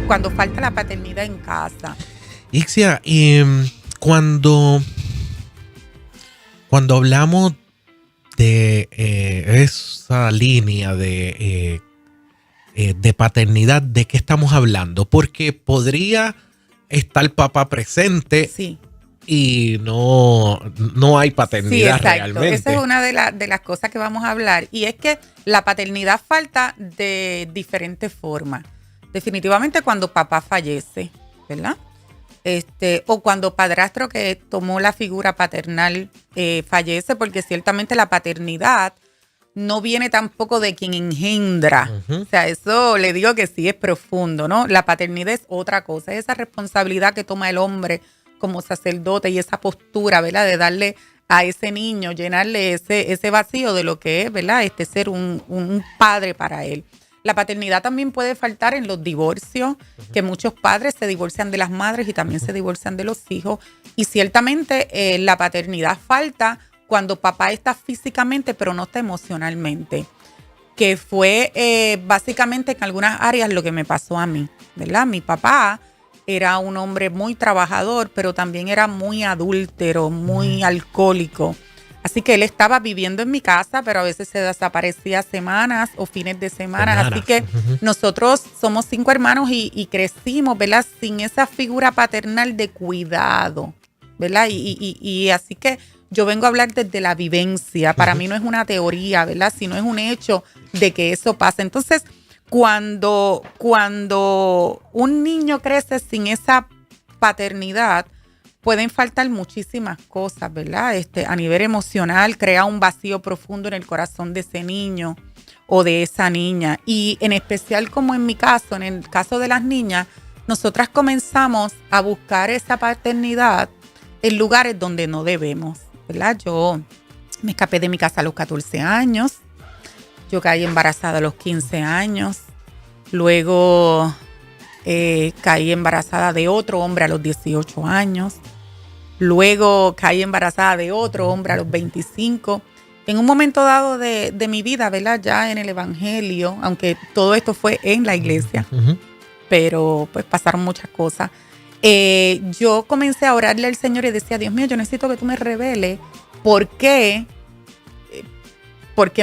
cuando falta la paternidad en casa. Ixia, cuando hablamos de esa línea de paternidad, ¿de qué estamos hablando? Porque podría estar el papá presente, sí, y no hay paternidad, sí, exacto. realmente. Esa es una de las cosas que vamos a hablar. Y es que la paternidad falta de diferentes formas. Definitivamente cuando papá fallece, ¿verdad? O cuando padrastro que tomó la figura paternal fallece, porque ciertamente la paternidad no viene tampoco de quien engendra. Uh-huh. O sea, eso le digo que sí es profundo, ¿no? La paternidad es otra cosa, es esa responsabilidad que toma el hombre como sacerdote y esa postura, ¿verdad? De darle a ese niño, llenarle ese vacío de lo que es, ¿verdad? Ser un padre para él. La paternidad también puede faltar en los divorcios, que muchos padres se divorcian de las madres y también se divorcian de los hijos. Y ciertamente la paternidad falta cuando papá está físicamente pero no está emocionalmente, que fue básicamente en algunas áreas lo que me pasó a mí, ¿verdad? Mi papá era un hombre muy trabajador, pero también era muy adúltero, muy alcohólico. Así que él estaba viviendo en mi casa, pero a veces se desaparecía semanas o fines de semana. Así que nosotros somos 5 hermanos y crecimos, ¿verdad? Sin esa figura paternal de cuidado, ¿verdad? Y así que yo vengo a hablar desde la vivencia. Para mí no es una teoría, ¿verdad? Sino es un hecho de que eso pasa. Entonces, cuando un niño crece sin esa paternidad, pueden faltar muchísimas cosas, ¿verdad? A nivel emocional, crea un vacío profundo en el corazón de ese niño o de esa niña. Y en especial, como en mi caso, en el caso de las niñas, nosotras comenzamos a buscar esa paternidad en lugares donde no debemos, ¿verdad? Yo me escapé de mi casa a los 14 años. Yo caí embarazada a los 15 años. Luego caí embarazada de otro hombre a los 18 años. Luego caí embarazada de otro hombre a los 25. En un momento dado de mi vida, ¿verdad? Ya en el evangelio, aunque todo esto fue en la iglesia, pero pues pasaron muchas cosas. Yo comencé a orarle al Señor y decía, Dios mío, yo necesito que tú me reveles por qué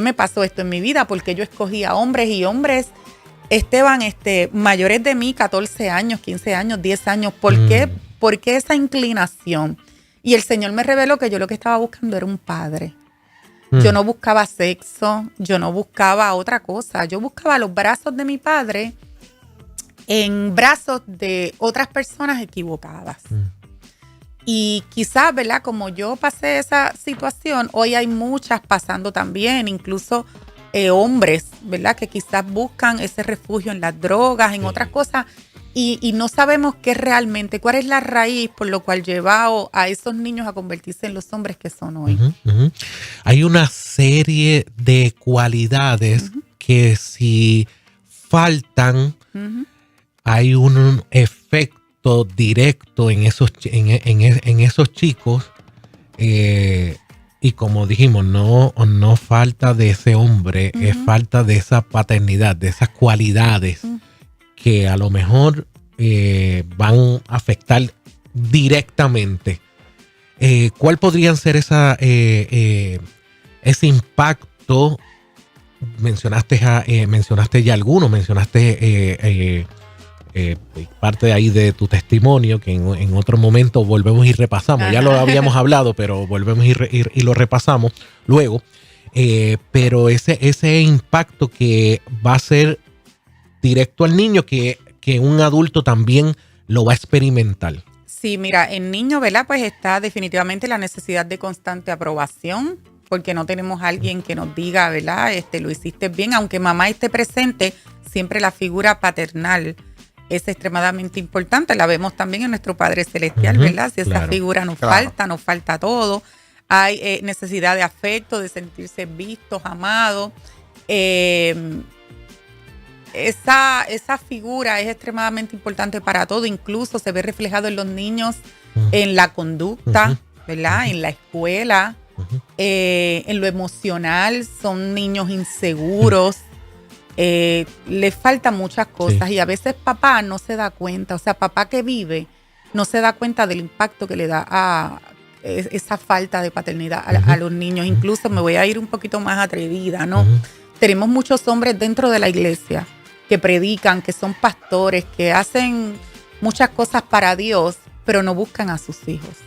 me pasó esto en mi vida, por qué yo escogí a hombres y hombres, Esteban, mayores de mí, 14 años, 15 años, 10 años. ¿Por qué esa inclinación? Y el Señor me reveló que yo lo que estaba buscando era un padre. Yo no buscaba sexo, yo no buscaba otra cosa. Yo buscaba los brazos de mi padre en brazos de otras personas equivocadas. Y quizás, ¿verdad? Como yo pasé esa situación, hoy hay muchas pasando también, incluso hombres, ¿verdad? Que quizás buscan ese refugio en las drogas, en otras cosas, y no sabemos qué realmente, cuál es la raíz por lo cual llevó a esos niños a convertirse en los hombres que son hoy. Hay una serie de cualidades que si faltan, hay un efecto directo en esos chicos, y como dijimos, no falta de ese hombre, es falta de esa paternidad, de esas cualidades que a lo mejor van a afectar directamente. ¿Cuál podrían ser ese impacto? Mencionaste ya algunos, parte de ahí de tu testimonio, que en otro momento volvemos y repasamos. Ya lo habíamos hablado, pero volvemos y lo repasamos luego. Pero ese impacto que va a ser directo al niño, que un adulto también lo va a experimentar. Sí, mira, en niños, ¿verdad? Pues está definitivamente la necesidad de constante aprobación, porque no tenemos a alguien que nos diga, ¿verdad? Lo hiciste bien, aunque mamá esté presente, siempre la figura paternal es extremadamente importante. La vemos también en nuestro Padre Celestial, ¿verdad? Si esa figura nos falta todo. Hay necesidad de afecto, de sentirse vistos, amados. Esa figura es extremadamente importante para todo. Incluso se ve reflejado en los niños, en la conducta, ¿verdad? En la escuela, en lo emocional. Son niños inseguros. le faltan muchas cosas, Sí. y a veces papá no se da cuenta, o sea, papá que vive no se da cuenta del impacto que le da a esa falta de paternidad a los niños. Incluso me voy a ir un poquito más atrevida, ¿no? Tenemos muchos hombres dentro de la iglesia que predican, que son pastores, que hacen muchas cosas para Dios, pero no buscan a sus hijos.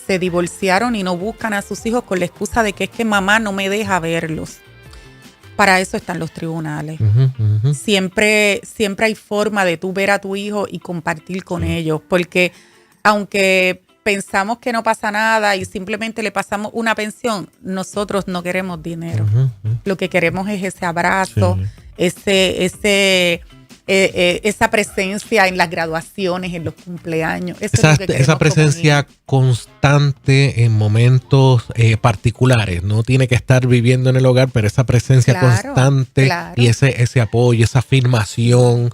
Se divorciaron y no buscan a sus hijos con la excusa de que es que mamá no me deja verlos. Para eso están los tribunales. Siempre hay forma de tú ver a tu hijo y compartir con ellos, porque aunque pensamos que no pasa nada y simplemente le pasamos una pensión, nosotros no queremos dinero. Lo que queremos es ese abrazo, esa presencia en las graduaciones, en los cumpleaños. Eso es lo que queremos Esa presencia constante en momentos particulares. No tiene que estar viviendo en el hogar, pero esa presencia constante y ese apoyo, esa afirmación,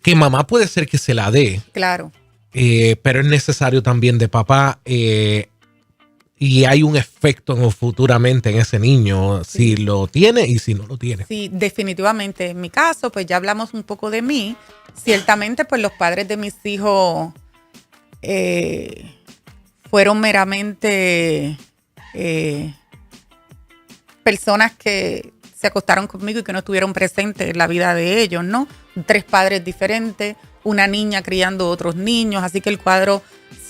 que mamá puede ser que se la dé. Claro. Pero es necesario también de papá, y hay un efecto futuramente en ese niño, si lo tiene y si no lo tiene. Sí, definitivamente. En mi caso, pues ya hablamos un poco de mí. Ciertamente, pues los padres de mis hijos fueron meramente personas que se acostaron conmigo y que no estuvieron presentes en la vida de ellos, ¿no? 3 padres diferentes, una niña criando otros niños, así que el cuadro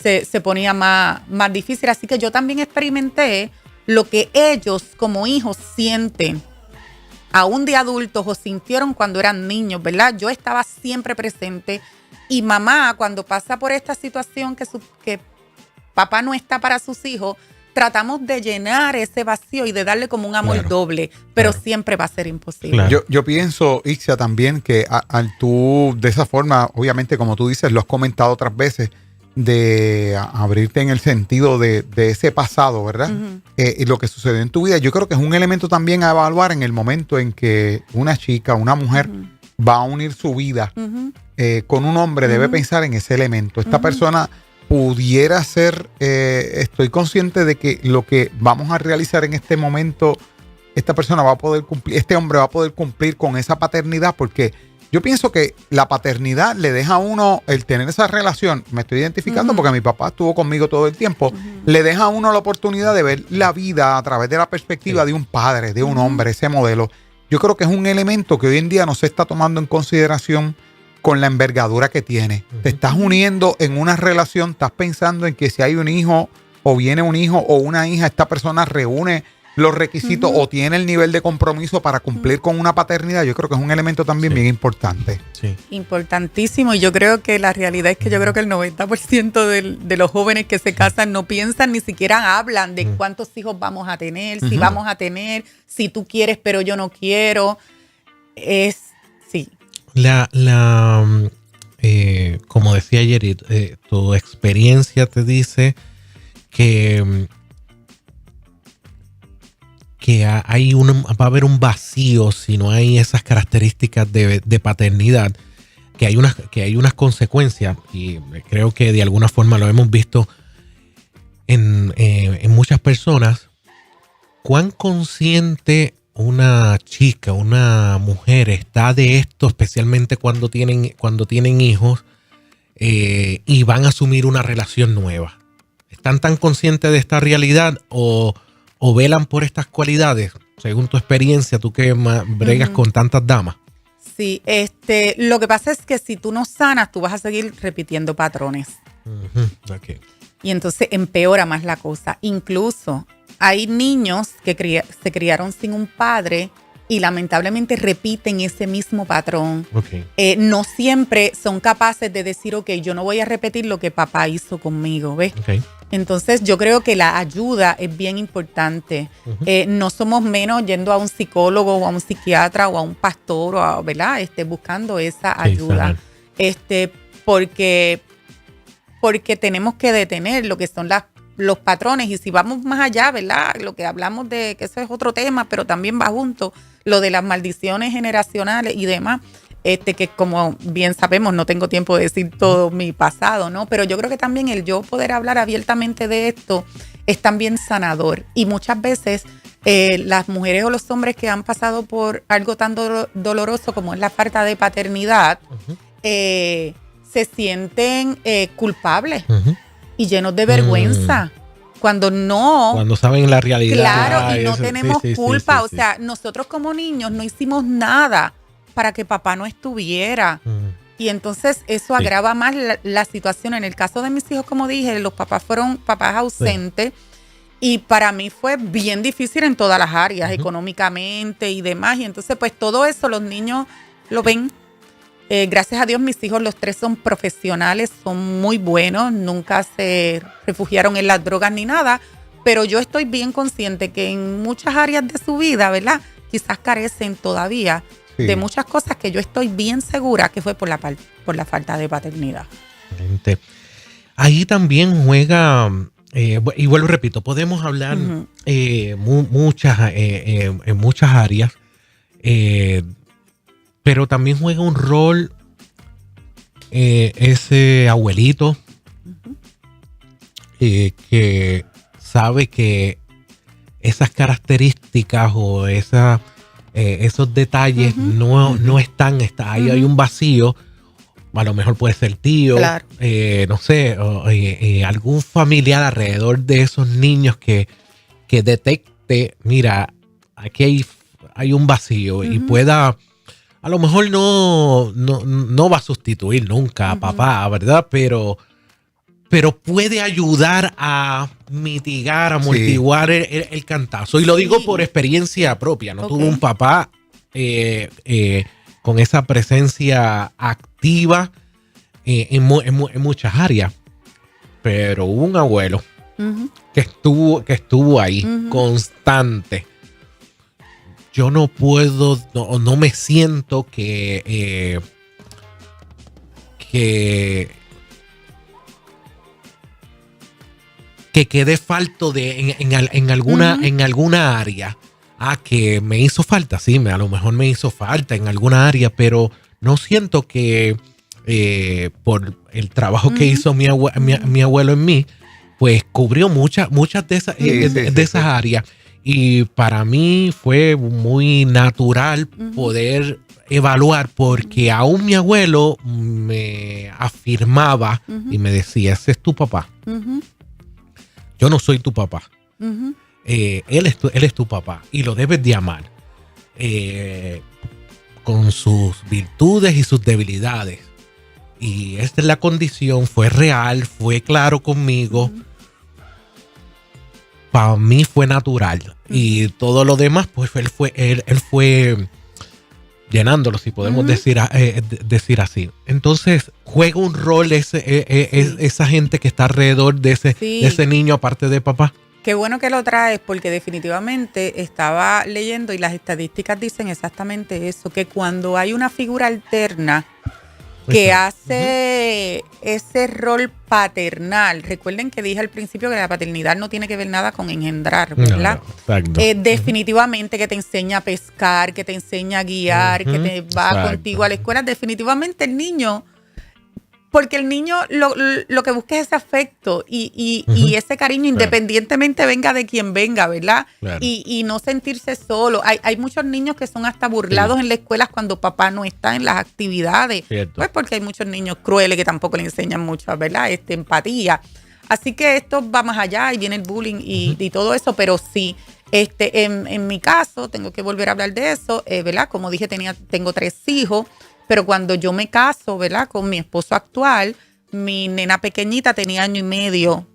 se ponía más difícil. Así que yo también experimenté lo que ellos como hijos sienten aún de adultos o sintieron cuando eran niños, ¿verdad? Yo estaba siempre presente, y mamá, cuando pasa por esta situación que papá no está para sus hijos, tratamos de llenar ese vacío y de darle como un amor doble, pero siempre va a ser imposible. Claro. Yo pienso, Ixia, también que al tú, de esa forma, obviamente, como tú dices, lo has comentado otras veces, de abrirte en el sentido de ese pasado, ¿verdad? Y lo que sucedió en tu vida, yo creo que es un elemento también a evaluar en el momento en que una chica, una mujer va a unir su vida con un hombre, debe pensar en ese elemento. Esta persona pudiera ser, estoy consciente de que lo que vamos a realizar en este momento, esta persona va a poder cumplir, este hombre va a poder cumplir con esa paternidad, porque yo pienso que la paternidad le deja a uno el tener esa relación. Me estoy identificando porque mi papá estuvo conmigo todo el tiempo. Le deja a uno la oportunidad de ver la vida a través de la perspectiva de un padre, de un hombre, ese modelo. Yo creo que es un elemento que hoy en día no se está tomando en consideración con la envergadura que tiene. Te estás uniendo en una relación, estás pensando en que si hay un hijo o viene un hijo o una hija, esta persona reúne los requisitos o tiene el nivel de compromiso para cumplir con una paternidad. Yo creo que es un elemento también bien importante. Sí. Importantísimo, y yo creo que la realidad es que yo creo que el 90% de los jóvenes que se casan no piensan, ni siquiera hablan de cuántos hijos vamos a tener, si vamos a tener, si tú quieres pero yo no quiero. Como decía ayer, tu experiencia te dice que va a haber un vacío si no hay esas características de paternidad, que hay unas consecuencias, y creo que de alguna forma lo hemos visto en muchas personas. ¿Cuán consciente una chica, una mujer está de esto, especialmente cuando tienen hijos y van a asumir una relación nueva? ¿Están tan conscientes de esta realidad o velan por estas cualidades? Según tu experiencia, tú que bregas con tantas damas. Sí, lo que pasa es que si tú no sanas, tú vas a seguir repitiendo patrones. Okay. Y entonces empeora más la cosa. Incluso hay niños que se criaron sin un padre y lamentablemente repiten ese mismo patrón. Okay. No siempre son capaces de decir, ok, yo no voy a repetir lo que papá hizo conmigo, ¿ves? Okay. Entonces yo creo que la ayuda es bien importante. No somos menos yendo a un psicólogo o a un psiquiatra o a un pastor, o ¿verdad? Buscando esa ayuda. Porque tenemos que detener lo que son los patrones, y si vamos más allá, ¿verdad? Lo que hablamos de, que eso es otro tema, pero también va junto, lo de las maldiciones generacionales y demás, que como bien sabemos, no tengo tiempo de decir todo mi pasado, ¿no? Pero yo creo que también el yo poder hablar abiertamente de esto es también sanador. Y muchas veces las mujeres o los hombres que han pasado por algo tan doloroso como es la falta de paternidad, se sienten culpables y llenos de vergüenza. Cuando saben la realidad. Claro, y no tenemos culpa. O sea, nosotros como niños no hicimos nada para que papá no estuviera. Y entonces eso agrava más la situación. En el caso de mis hijos, como dije, los papás fueron papás ausentes. Y para mí fue bien difícil en todas las áreas, económicamente y demás. Y entonces, pues todo eso los niños lo ven. Gracias a Dios, mis hijos, los 3 son profesionales, son muy buenos, nunca se refugiaron en las drogas ni nada, pero yo estoy bien consciente que en muchas áreas de su vida, ¿verdad? Quizás carecen todavía de muchas cosas que yo estoy bien segura que fue por la falta de paternidad. Ahí también juega, y vuelvo, repito, podemos hablar en muchas áreas, pero también juega un rol ese abuelito que sabe que esas características o esos detalles no están, ahí hay un vacío. A lo mejor puede ser tío, claro. No sé, algún familiar alrededor de esos niños que detecte, mira, aquí hay un vacío y pueda. A lo mejor no va a sustituir nunca a papá, ¿verdad? Pero puede ayudar a mitigar, a amortiguar el cantazo. Y lo digo por experiencia propia. No tuve un papá con esa presencia activa en muchas áreas. Pero hubo un abuelo que estuvo ahí, constante. Yo no puedo, no me siento que quede falto en alguna área. Que me hizo falta, sí, a lo mejor me hizo falta en alguna área, pero no siento que por el trabajo que hizo mi abuelo en mí, pues cubrió muchas de esas áreas. Y para mí fue muy natural poder evaluar, porque aún mi abuelo me afirmaba y me decía, ese es tu papá. Yo no soy tu papá. Él es tu papá y lo debes de amar. Con sus virtudes y sus debilidades. Y esta es la condición, fue real, fue claro conmigo. Para mí fue natural. Y todo lo demás, pues él fue llenándolo, si podemos decir así. Entonces, juega un rol esa gente que está alrededor de ese niño, aparte de papá. Qué bueno que lo traes, porque definitivamente estaba leyendo y las estadísticas dicen exactamente eso, que cuando hay una figura alterna que hace ese rol paternal. Recuerden que dije al principio que la paternidad no tiene que ver nada con engendrar, ¿verdad? No, exacto. Definitivamente que te enseña a pescar, que te enseña a guiar, que te va contigo a la escuela. Definitivamente el niño, porque el niño lo que busca es ese afecto y ese cariño, independientemente venga de quien venga, ¿verdad? Claro. Y no sentirse solo. Hay muchos niños que son hasta burlados en la escuela cuando papá no está en las actividades. Cierto. Pues porque hay muchos niños crueles que tampoco le enseñan mucho, ¿verdad? Empatía. Así que esto va más allá y viene el bullying y todo eso, pero sí. En mi caso, tengo que volver a hablar de eso, ¿verdad? Como dije, tengo 3 hijos. Pero cuando yo me caso, ¿verdad? Con mi esposo actual, mi nena pequeñita tenía 1 año y medio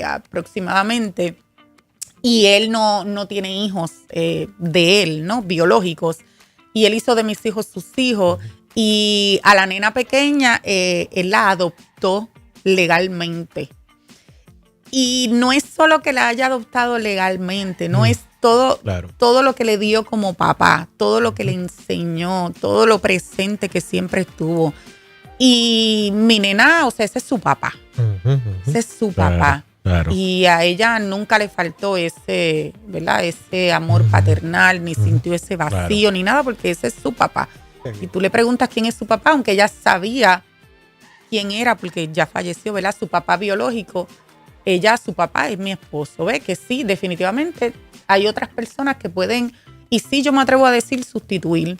aproximadamente. Y él no tiene hijos de él, ¿no? Biológicos. Y él hizo de mis hijos sus hijos. Y a la nena pequeña, él la adoptó legalmente. Y no es solo que la haya adoptado legalmente, no es todo lo que le dio como papá, todo lo que le enseñó, todo lo presente que siempre estuvo. Y mi nena, o sea, ese es su papá. Ese es su papá. Claro. Y a ella nunca le faltó ese, ¿verdad? Ese amor paternal, ni sintió ese vacío, ni nada, porque ese es su papá. Y tú le preguntas quién es su papá, aunque ella sabía quién era, porque ya falleció, ¿verdad? Su papá biológico. su papá es mi esposo, ¿ves? Que sí, definitivamente hay otras personas que pueden, y sí, yo me atrevo a decir sustituir.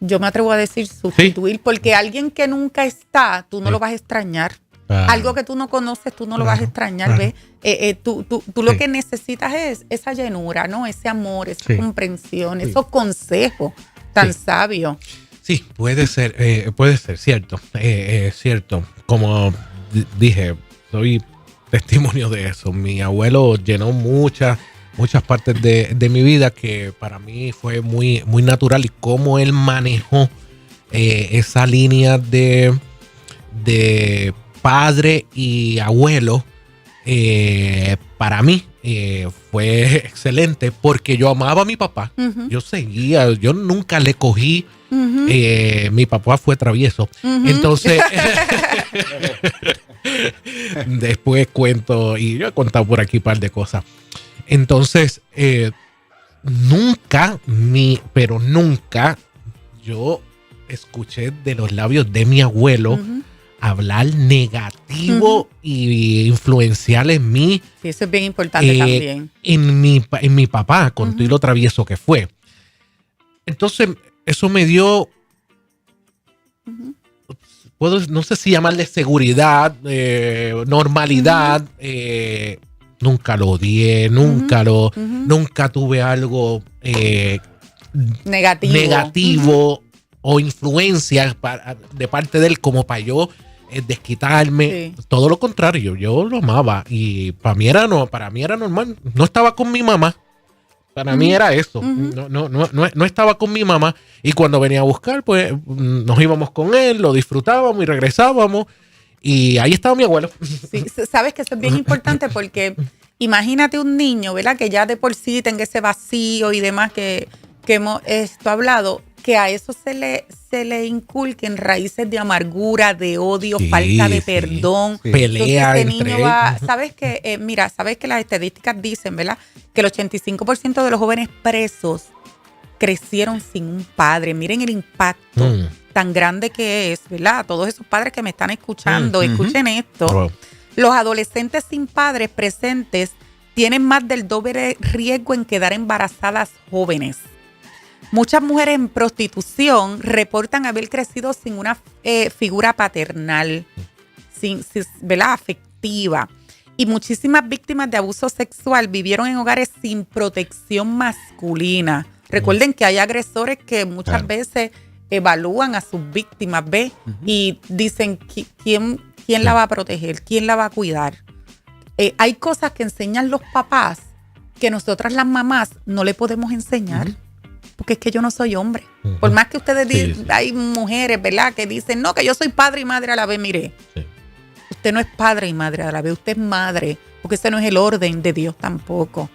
Yo me atrevo a decir sustituir, ¿sí? Porque alguien que nunca está, tú no lo vas a extrañar. Algo que tú no conoces, tú no lo vas a extrañar, ¿ves? Tú lo que necesitas es esa llenura, ¿no? Ese amor, esa comprensión, esos consejos tan sabios. Sí, puede ser, cierto. Cierto. Como dije, soy testimonio de eso. Mi abuelo llenó muchas partes de mi vida que para mí fue muy, muy natural, y cómo él manejó esa línea de padre y abuelo, para mí fue excelente, porque yo amaba a mi papá. Yo nunca le cogí. Mi papá fue travieso. Entonces, después cuento, y yo he contado por aquí un par de cosas. Entonces, nunca yo escuché de los labios de mi abuelo hablar negativo y influencial en mí. Sí, eso es bien importante también. En mi papá, con todo lo travieso que fue. Entonces, eso me dio, no sé si llamarle seguridad, normalidad. Nunca lo odié, nunca tuve algo negativo o influencia de parte de él como para yo desquitarme. Sí. Todo lo contrario, yo lo amaba, y para mí era normal. No estaba con mi mamá. Para mí era eso. No estaba con mi mamá, y cuando venía a buscar, pues nos íbamos con él, lo disfrutábamos y regresábamos, y ahí estaba mi abuelo. Sí, sabes que eso es bien importante, porque imagínate un niño, ¿verdad? Que ya de por sí tenga ese vacío y demás que hemos hablado, que a eso se le inculquen raíces de amargura, de odio, falta de perdón. Pelea entonces, ese niño sabes que las estadísticas dicen, ¿verdad? Que el 85% de los jóvenes presos crecieron sin un padre. Miren el impacto tan grande que es, ¿verdad? Todos esos padres que me están escuchando, escuchen esto. Wow. Los adolescentes sin padres presentes tienen más del doble riesgo en quedar embarazadas jóvenes. Muchas mujeres en prostitución reportan haber crecido sin una figura paternal, ¿verdad? Afectiva. Y muchísimas víctimas de abuso sexual vivieron en hogares sin protección masculina. Recuerden que hay agresores que muchas veces evalúan a sus víctimas, ¿ves? Y dicen, ¿quién la va a proteger? ¿Quién la va a cuidar? Hay cosas que enseñan los papás que nosotras las mamás no le podemos enseñar. Porque es que yo no soy hombre. Por más que ustedes digan, hay mujeres, ¿verdad?, que dicen, no, que yo soy padre y madre a la vez. Mire, usted no es padre y madre a la vez, usted es madre, porque ese no es el orden de Dios tampoco.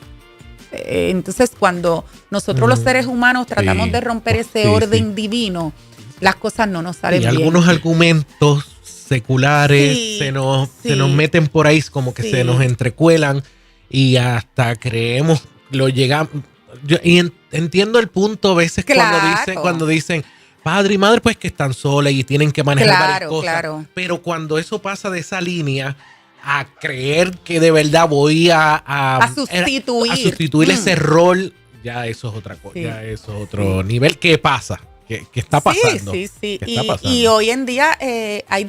Entonces, cuando nosotros los seres humanos tratamos de romper ese orden divino, las cosas no nos salen bien. Y algunos argumentos seculares se nos meten por ahí, como que se nos entrecuelan, y hasta creemos, lo llegamos. Y entiendo el punto a veces cuando dicen padre y madre, pues que están solas y tienen que manejar varias cosas. Claro. Pero cuando eso pasa de esa línea a creer que de verdad voy a sustituir ese rol, ya eso es otra cosa, ya eso es otro nivel. ¿Qué pasa? ¿Qué está pasando? Sí. Y hoy en día hay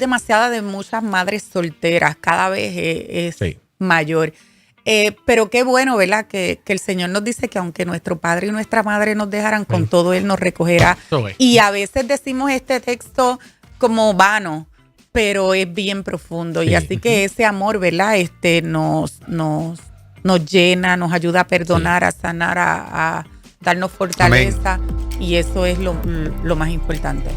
muchas madres solteras, cada vez es mayor. Pero qué bueno, ¿verdad? Que el Señor nos dice que aunque nuestro padre y nuestra madre nos dejaran, con todo Él nos recogerá. Y a veces decimos este texto como vano, pero es bien profundo. Y así que ese amor, ¿verdad? Nos llena, nos ayuda a perdonar, a sanar, a darnos fortaleza. Amén. Y eso es lo más importante.